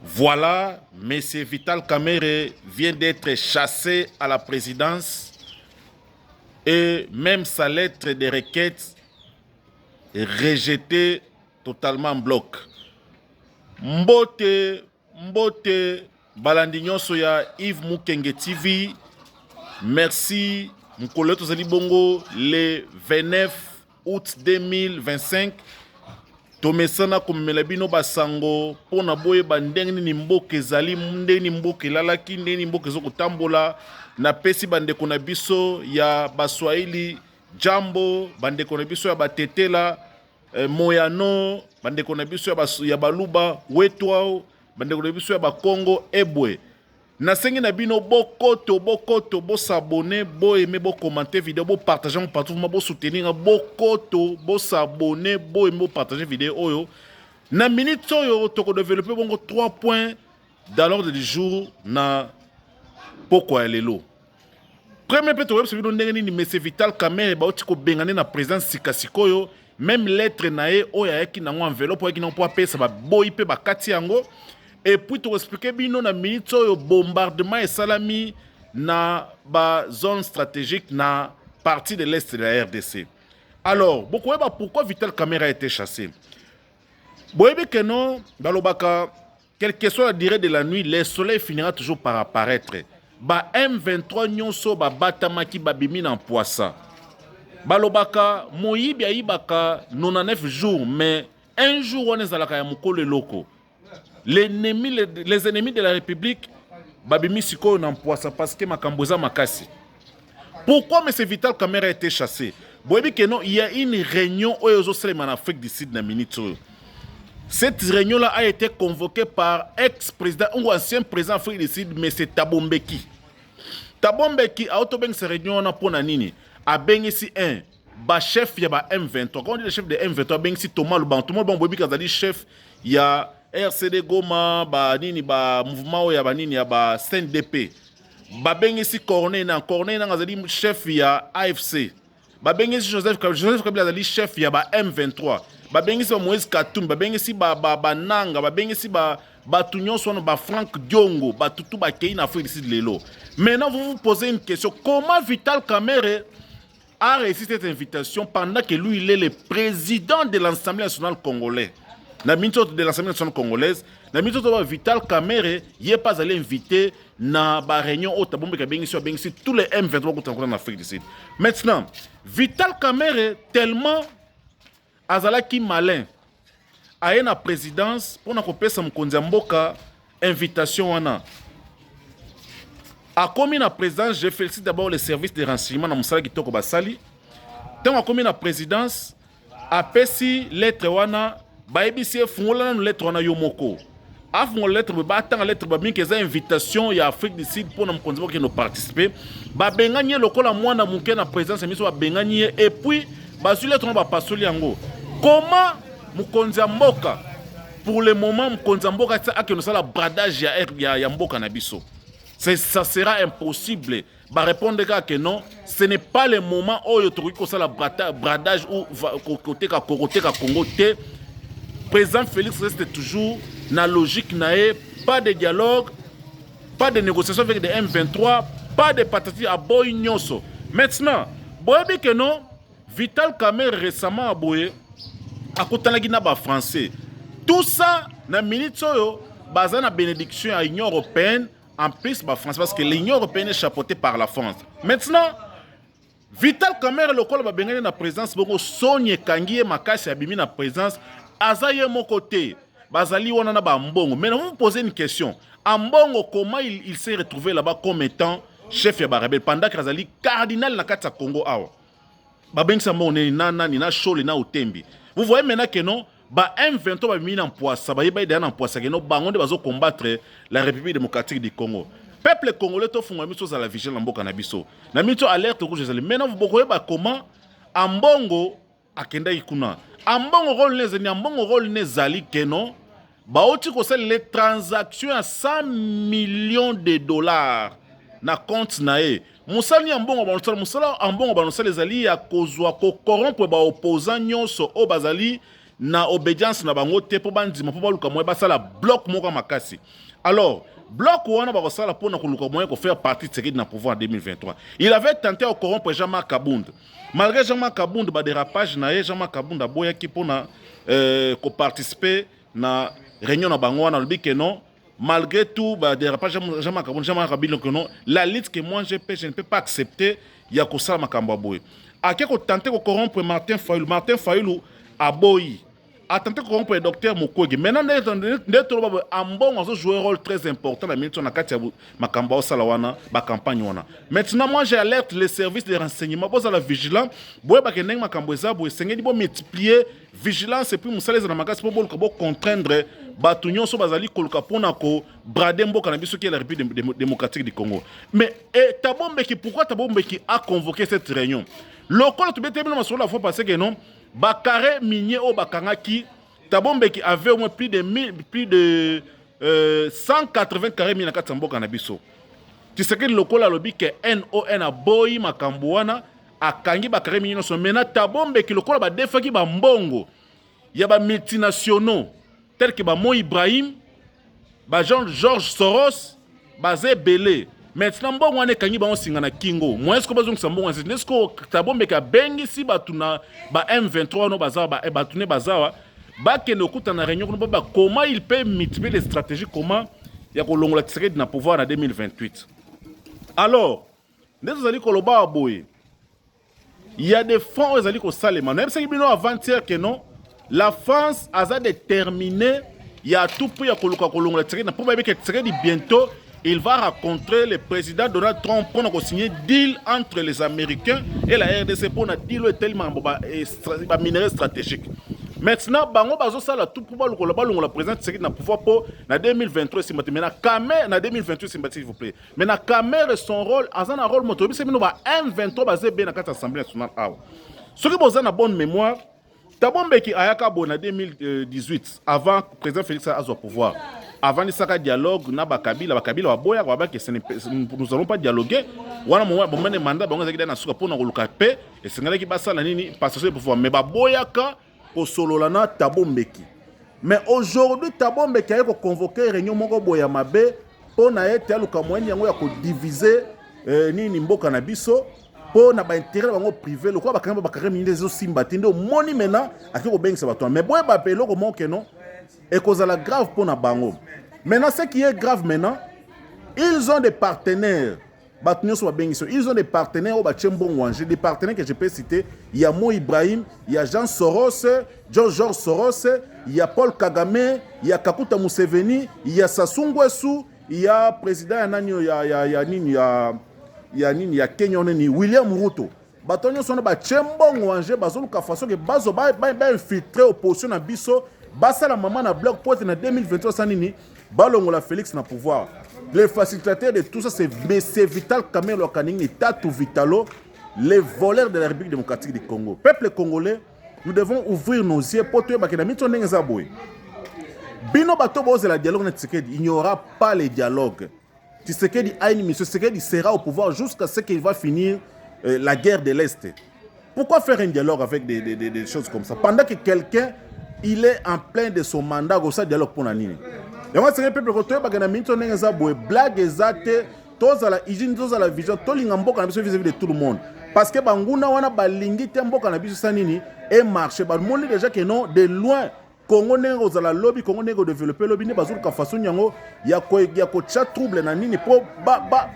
Voilà, M. Vital Kamerhe vient d'être chassé à la présidence et même sa lettre de requête est rejetée totalement en bloc. Mbote, Mbote, Balandi nyonso ya Yves Mukenge TV. Merci, Mkolo Tozali Bongo, le 29 août 2025. Tomesana komemela bino basango pona boyeba ndenge nini mboka ezali, ndenge nini mboka elalaki, ndenge nini mboka ezokotambola. Napesi bandeko na biso ya baswahili jambo, bandeko na biso ya batetela moyano, bandeko na biso ya baluba wetwao, bandeko na biso ya bakongo ebwe. Nasengi na bino bokoto, bo s'abonner, bo aimer, bo commenter vidéo, bo partager partout, bo soutenir, bokoto, bo s'abonner, bo aimer, bo partager vidéo oyo. Na minute oyo toko développer bongo 3 points dans l'ordre du jour na poko ya lelo. Premier point to web so bino ndenge ni M. Vital Kamerhe ba otiko bengane na présidence sikasikoyo, même lettre na ye oyo ayaki nango enveloppe ayaki nango po apesa ba boyi pe ba kati yango. Et puis, tu expliquer bino na minute le bombardement et salami na ba zone stratégique na partie de l'est de la RDC. Alors, pourquoi Vital Kamerhe a été chassé? Boyebe que non, balobaka, quelle que soit la durée de la nuit, le soleil finira toujours par apparaître. Ba M23 nyonso ba batamaki babimi na poissa. Balobaka, moyibi aibaka 99 jours, mais un jour on est à la mukolo loko. Les ennemis de la République, babimi siko n'empoisa parce que makamboza makasi. Pourquoi M. Vital Kamerhe a été chassé? Boyebi que non, il y a une réunion en Afrique du Sud na minute. Cette réunion-là a été convoquée par ex-président ou ancien président Afrique du Sud, M. Thabo Mbeki. Thabo Mbeki a autobeng cette réunion na pona nini. A bengi si un ba chef ya ba M23. Quand on dit le chef de M23, bengi si Thomas Luban. Thomas Luban boyebi kazali chef ya RCD Goma, ba nini ba mouvement ya ba nini ya ba CNDP. Ba bengisi Corneille na ngazali chef ya AFC. Ba bengisi Joseph Kabila azali chef ya ba M23. Ba bengisi Moïse Katumbi, ba bengisi ba Nanga, ba bengisi ba Tunyon Sono, ba Franck Diongo, ba Tutu ba Kei na Afrique du Sud lelo. Maintenant vous vous posez une question, comment Vital Kamerhe a réussi cette invitation pendant que lui il est le président de l'Assemblée nationale congolaise? Na minute de l'Assemblée nationale congolaise, na minute de Vital Kamerhe, il n'est pas allé inviter na ba réunion au Tabombe Kabengisi tous les M23 qui sont en Afrique du Sud. Maintenant, Vital Kamerhe tellement azalaki malin a na présidence pour na kopesa mkonzi mboka invitation wana. A commis na présidence, je félicite d'abord les services de renseignement na musala kitoko basali. Tant a commis na présidence, a pesi lettre wana baebisi fungola na lettre wana yomoko. A fungola lettre ba tanga lettre ba mingi za invitation ya Afrique du Sud pour na mkonzi mboka no participer. Ba benganye lokola mwana muke na présidence miso ba benganye et puis ba su lettre ba pasoli yango. Comment mkonzi mboka pour le moment mkonzi mboka a que nous ça la bradage ya mboka na biso. Ça sera impossible. Bah répondre que non, ce n'est pas le moment où il y a la bradage ou côté Congo. Président Félix reste toujours dans la logique, pas de dialogue, pas de négociation avec des M23, pas de patati à boy nyonso. Maintenant, boyebi que non, Vital Kamerhe récemment a boyé à côté de la français. Tout ça, dans la minute, basé na bénédiction à l'Union européenne. En plus, France, parce que l'Union européenne est chapeautée par la France. Maintenant, Vital Kamerhe, le col de la présidence, Sonia Kangi et Makasi Abimi na présidence, Azaye mon côté, Bazali Wanana Mbongo. Maintenant, vous me posez une question. Mbongo, comment il s'est retrouvé là-bas comme étant chef de Barabé pendant que Azali cardinal na Katsa Congo Awa? Babeng Sambo, Nina Chole, na Utembi. Vous voyez maintenant que non? Ba M23 ba mis en poisse, ba yeba ida en poisse que no bangonde bazo combattre la République démocratique du Congo. Peuple congolais to funga miso za la vigilance mboka na biso. Na mito alerte rouge ezali. Maintenant vous bokoye ba comment ambongo akenda ikuna. Ambongo rôle les ni ambongo rôle les zali que non. Ba oti ko les transactions à 100 millions de dollars na compte na e. Musali ambongo ba musala ambongo ba nosala ezali ya kozwa ko corrompre ba opposant nyonso o bazali na obédience na bango te po bandima po baluka moye basala bloc moko makasi. Alors bloc wana bakosala pona koluka moye ko faire partie de Tshisekedi na pouvoir en 2023. Il avait tenté de corrompre Jean-Marc Kabund. Malgré Jean-Marc Kabund ba dérapage na Jean-Marc Kabund aboyaki pona ko participer na réunion na bango wana lobi que non. Malgré tout, bah, dérapage Jean-Marc Kabund que non, la liste que moi je ne peux pas accepter, il y a que ça ma Kambaboué. A qui a tenté de corrompre Martin Fayulu à Boyi, a tenté de corrompre le docteur Mukwege. Maintenant, Ambon a joué un rôle très important dans la Katia Makamba Salawana, la campagne. Maintenant, moi j'alerte les services de renseignement, pour la vigilance, pour multiplier vigilance et puis Moussales dans la magasin pour contraindre Batunion so bazali koluka pona ko brader mboka na biso qui est la République démocratique du Congo. Mais Tabombeki, pourquoi Tabombeki a convoqué cette réunion? Local tu bete bien sur la fois passé que non, Bakare minier au Bakangaki, Tabombeki avait au moins plus de 180 carrés mina katamboka na biso. Tu sais que le local a lobby que NON a boy makambouana a kangi Bakare minier so mena Tabombeki local ba defaki ba mbongo. Ya ba multinationaux tel que Mo Ibrahim, Jean-Georges Soros, Bazé Belé. Maintenant, bon, on est kangi ba on singana kingo. Moi, est-ce que bazong sambo on est-ce que Tabombe ka bengi si batuna ba M23 no bazawa ba batune bazawa ba ke no kuta na réunion no ba comment il peut multiplier les stratégies comment ya ko longola Tshisekedi na pouvoir en 2028. Alors, nous allons koloba boy. Il y a des fonds aux alliés ko salema. Même si bino avant-hier que non. La France a déterminé, il y a tout pour y Tshisekedi bientôt, il va rencontrer le président Donald Trump pour signer un deal entre les Américains et la RDC pour un deal tellement minerai stratégique. Maintenant, bango bazo sala tout pour le président Tshisekedi na pouvoir pour na 2023 maintenant Kamer na 2028 s'il vous plaît. Maintenant Kamer son rôle azana rôle moto c'est bino ba M23 basé bien na l'Assemblée nationale. Ce qui vous a bonne mémoire Tabombeki ayaka bon en 2018 avant que le président Félix a au pouvoir. Avant le dialogue na Bakabila wa boya wa que nous allons pas dialoguer. Wana moment mandat bango zaki na suka pona koluka pe et sengala ki basala nini passation de pouvoir mais ba boya ka ko sololana Tabombeki. Mais aujourd'hui Tabombeki a convoqué réunion moko boya mabe pona ete aluka moyen yango ya ko diviser nini mboka na biso. Pour na ba intérêt bango privé le quoi ba kanga ba kare minde zo simba tinde moni mena aki ko bengisa bato mais boye ba pelo ko monke non et cause la grave pour na bango maintenant ce qui est grave maintenant ils ont des partenaires batunyo so ba bengiso ils ont des partenaires au ba tchembo ngwanje des partenaires que je peux citer il y a Mo Ibrahim il y a Jean Soros George Soros il y a Paul Kagame il y a Kakuta Museveni il y a Sassou Nguesso il y a président Ananio il y a Kenya ni William Ruto. Batonyo sona ba chembongo anje bazolu ka façon que bazo ba infiltrer opposition na biso basa la maman na bloc pote na 2023 sanini balongo la Félix na pouvoir. Le facilitateur de tout ça c'est M. Vital Kamerhe Lokanini Tatu Vitalo, les voleurs de la République démocratique du Congo. Peuple congolais, nous devons ouvrir nos yeux pour tuer bakina mito ndenge za boy. Bino bato boze la dialogue na Tshisekedi, il n'y aura pas les dialogues. Tshisekedi a une mission, Tshisekedi sera au pouvoir jusqu'à ce qu'il va finir la guerre de l'Est. Pourquoi faire un dialogue avec des choses comme ça? Pendant que quelqu'un, il est en plein de son mandat, comme ça, dialogue pour Nanini. Et moi, c'est le peuple qui a blague exacte, tous à la hygiène, tous à la vision, tous les gens vis-à-vis de tout le monde. Parce que Banguna, on a balingi, tembo, cannabis, sanini, et marché. Bah, le monde déjà que non, de loin. Congo nengo za la lobby Congo nengo développer lobby ne bazul ka façon yango ya ko chat trouble na nini po ba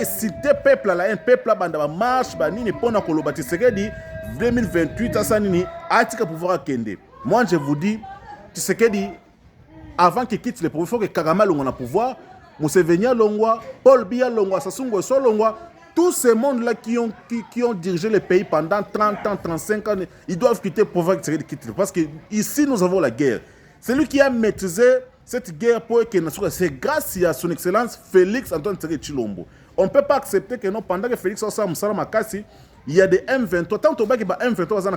exciter peuple la un peuple banda ba marche ba nini pona ko lobati Tshisekedi 2028 asa nini atika pouvoir kende. Moi je vous dis Tshisekedi avant qu'il quitte le pouvoir il faut que Kagame longo na pouvoir Museveni longwa Paul Biya longwa Sassou Nguesso longwa. Tous ces mondes-là qui ont dirigé le pays pendant 30 ans, 35 ans, ils doivent quitter le pouvoir quitter. Parce que ici, nous avons la guerre. C'est lui qui a maîtrisé cette guerre pour que c'est grâce à son excellence Félix Antoine Tshisekedi Tshilombo. On ne peut pas accepter que non, pendant que Félix Antoine Makassi, il y a des M23. Tant que M23 dans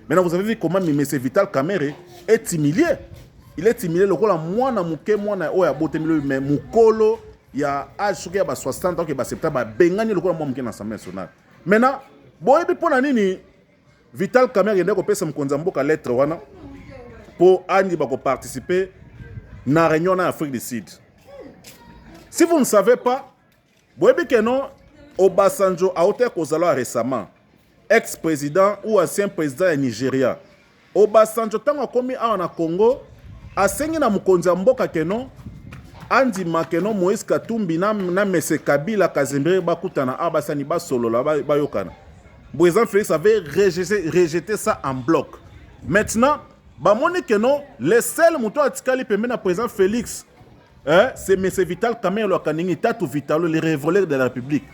maintenant, vous avez vu comment M. Vital Kamerhe est humilié. Il est humilié. Le rôle moi, mais Mukolo. Il y a âge qui a 60 ans qui est acceptable bengani le quoi moi m'ke na l'Assemblée nationale. Maintenant boyebi pona nini Vital Kamerhe yende ko pesa mokonzi mboka lettre wana pour andi ba ko participer na réunion en Afrique du Sud. Si vous ne savez pas, boyebi que non Obasanjo a été kozala récemment ex-président ou ancien président du Nigeria. Obasanjo tango komi awa na Congo asengi na mokonzi mboka que non andi makeno Moïse Katumbi na Mese Kabila Kazembe bakutana abasani ba solo la ba yokana. Président Félix avait rejeté ça en bloc. Maintenant, bamoni que non, le seul mouton atikali pembe na président Félix, c'est M. Vital Kamerhe lo kaningi tatu Vitalo, le révoleur de la République.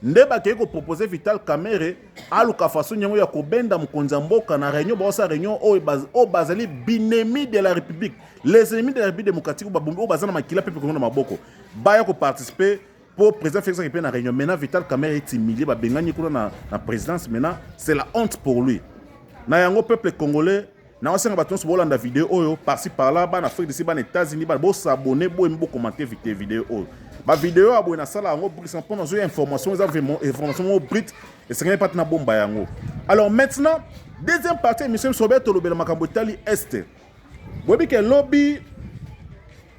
Ndeba keko proposer Vital Kamerhe aluka façon nyango ya kobenda mokonzi mboka na réunion ba sa réunion o bazali binemi de la République. Les ennemis de la République démocratique o bazana makila pepe kongo na maboko. Ba ko participer pour président Félix Tshisekedi na réunion. Maintenant Vital Kamerhe est humilié ba bengani kuna na présidence. Maintenant c'est la honte pour lui. Na yango peuple congolais na wasenga baton so bolanda vidéo oyo par-ci par-là ba na Afrique d'ici ba na États-Unis ba bo s'abonner bo mbo commenter vidéo oyo. Ba vidéo abo na sala yango pour que pour nos informations information brite et c'est pas na bomba yango. Alors maintenant deuxième partie émission Sobeto lobela makambo Itali Est. Bobi ke lobby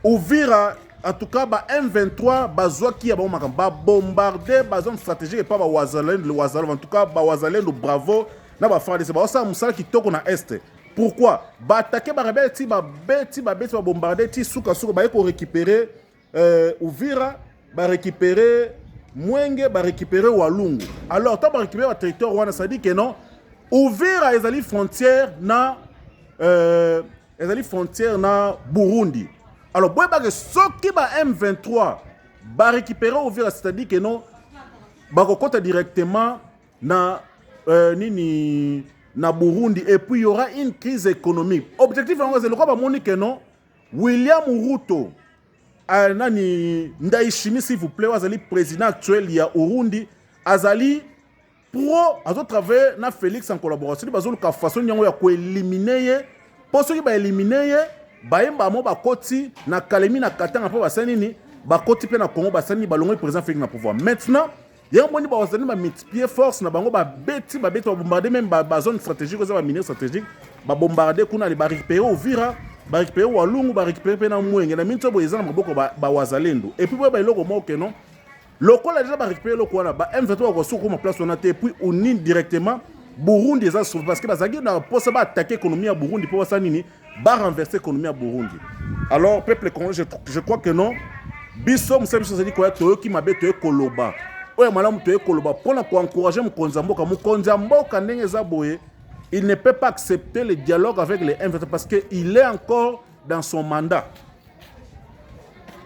ouvira en tout cas ba M23 bazwa ki ya ba makambo ba bombarder ba zone stratégique et pas ba Wazalendo en tout cas ba Wazalendo bravo na ba FARDC ba ça musala kitoko na Est. Pourquoi? Ba attaquer ba rebelle ti ba beti ba bombarder ti suka ba ko récupérer Uvira, ba récupérer Mwenge, ba récupérer Walungu. Alors, tu vas récupérer le territoire, ça dit que non. Uvira est frontière na Burundi. Alors, boy ba ce qui ba M23 ba récupérer Uvira, c'est-à-dire que non, ba ko kota directement na na Burundi et puis il y aura une crise économique. Objectif c'est le quoi ba moni que non. William Ruto nani Ndayishimiye s'il vous plaît azali président actuel ya Burundi azali pro azo travailler na Félix en collaboration bazolu ka façon nyango ya ko éliminer pour ceux qui ba éliminer ba yemba mo ba koti na Kalemi na Katanga po basani ni ba koti pe na Congo basani balongo président Félix na pouvoir maintenant y'a moni ba wasani ba multiplier force na bango ba beti ba bombarder même ba zone stratégique aux ba minière stratégique ba bombarder kuna les ba récupérer Uvira ba récupérer Walungu ba récupérer pe na Mwenge na minto bo ezana maboko ba Wazalendo et puis ba eloko moko non lokola déjà ba récupérer loko wana ba M23 ko soko ma place on a et puis on in directement Burundi ça parce que bazaki na posa ba attaquer l'économie à Burundi pour ça nini ba renverser l'économie à Burundi. Alors peuple congolais je crois que non biso musabi so dit quoi to ki mabe to ekoloba oya malamu to ekoloba pour na encourager mokonzi mboka ndenge za boye. Il ne peut pas accepter le dialogue avec les M23 parce qu'il est encore dans son mandat.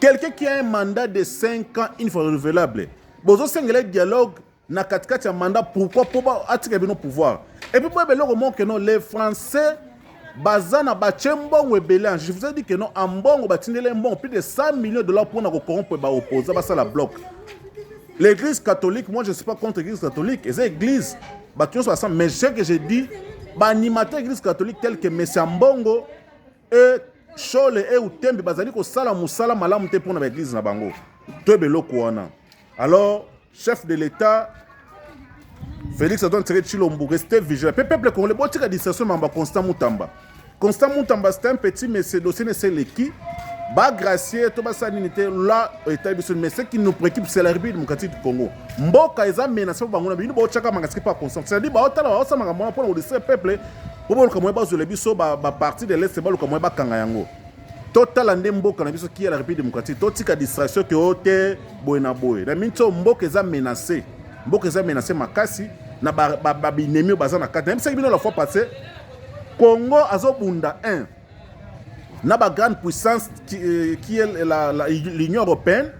Quelqu'un qui a un mandat de 5 ans, il faut renouvelable. Bozo le dialogue na katikati ya mandat pourquoi pour attirer nos pouvoirs. Et puis pour que non les Français bazana bachembongo ebele. Je vous ai dit que non en bongo batindele mbongo plus de 100 millions de dollars pour na corrompre ba opposer ba ça la bloc. L'église catholique, moi je ne suis pas contre l'église catholique, et c'est l'église mais ce que j'ai dit animateur l'église catholique tel que M. Mbongo et Chole et Utembi bazali ko sala musala malamu te pona l'église na bango to beloko wana. Alors chef de l'état Félix Antoine Tshisekedi restez vigilant. Peuple congolais botika distraction mamba Constant Mutamba c'est un petit monsieur dossier c'est l'équipe ba gracier to ba sanité là état biso mais ce qui nous préoccupe c'est la République démocratique du Congo. Mboka eza menace bango na bino bo chaka mangasi pas conscience. C'est-à-dire ba otala ba osama ngamo pour le peuple pour le kamwe ba zo le biso ba parti de l'est ba le kamwe ba kanga yango. Total ande mboka na biso qui est la République démocratique to tika distraction que ote boyena boye. Na minto mboka eza menacé. Mboka eza menacé makasi na ba binemi baza na kata. Même ça bino la fois passée Congo azobunda 1 na ba grande puissance qui est l'Union européenne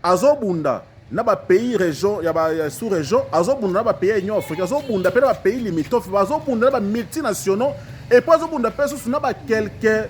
azobunda na ba pays région ya ba sous région azobunda na ba pays Union africaine azobunda pe na ba pays limitrophes azobunda na ba multinationaux et puis azobunda pe sous na ba quelques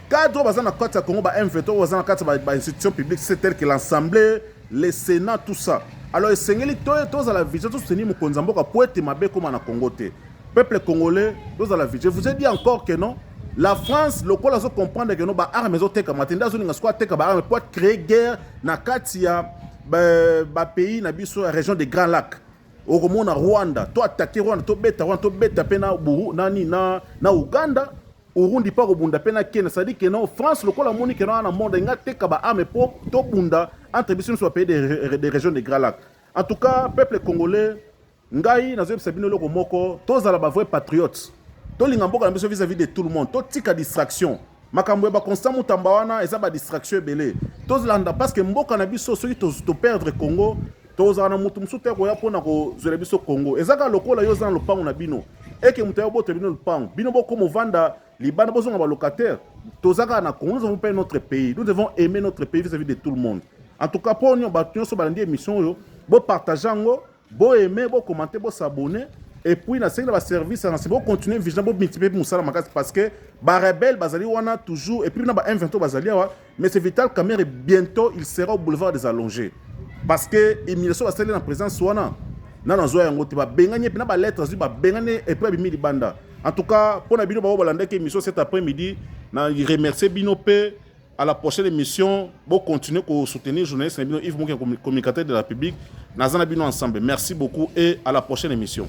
cadres bazana kota Congo ba M23 bazana kota ba institutions publiques c'est tel que l'Assemblée le Sénat tout ça. Alors esengeli to za la vision to soutenir mokonzi mboka pour être mabe comme na Congo te peuple congolais to za la vision. Je vous ai dit encore que non. La France, le col a comprendre que nos armes sont teka matenda zo ninga squat teka ba armes pour créer guerre na katia ba pays na biso région des Grands Lacs. okomona Rwanda to attaquer Rwanda to beta pena buru nani na Uganda Urundi pa kobunda pena Kenya, ça dit que non France lokola moni que non na monde nga teka ba ame po to bunda entre biso soit pays des régions des Grands Lacs. En tout cas peuple congolais ngai nazo sabino loko moko tozala ba vrai patriotes to linga mboka na biso vis-à-vis de tout le monde to tika distraction makambo ba constant mutamba wana eza ba distraction belé tozalanda parce que mboka na biso soki to perdre Congo tozala na mutu musu te ko ya pona ko zela biso Congo ezaka lokola yo za na lopango na bino eke mutu ya boto bino lopango bino boko movanda libana bozonga ba locataire tozaka na Congo, nous avons pas notre pays, nous devons aimer notre pays vis-à-vis de tout le monde. En tout cas pour nous battre sur balandi émission yo bo partager ngo bo aimer bo commenter bo s'abonner et puis na série de service na c'est bon continuer vigilant bo multiplier musala makas parce que ba rebelle bazali wana toujours et puis na ba M23 bazali wa mais c'est Vital Kamerhe bientôt il sera au boulevard des Allongés parce que émigration va s'aller en présence wana na zoya yango te ba benganye pe na ba lettres ba bengane et puis bimi libanda. En tout cas pour na bino ba balanda que émission cet après-midi na remercier bino pe à la prochaine émission pour continuer à soutenir journaliste Yves Mouken, communicateur de la République. Nous allons ensemble. Merci beaucoup et à la prochaine émission.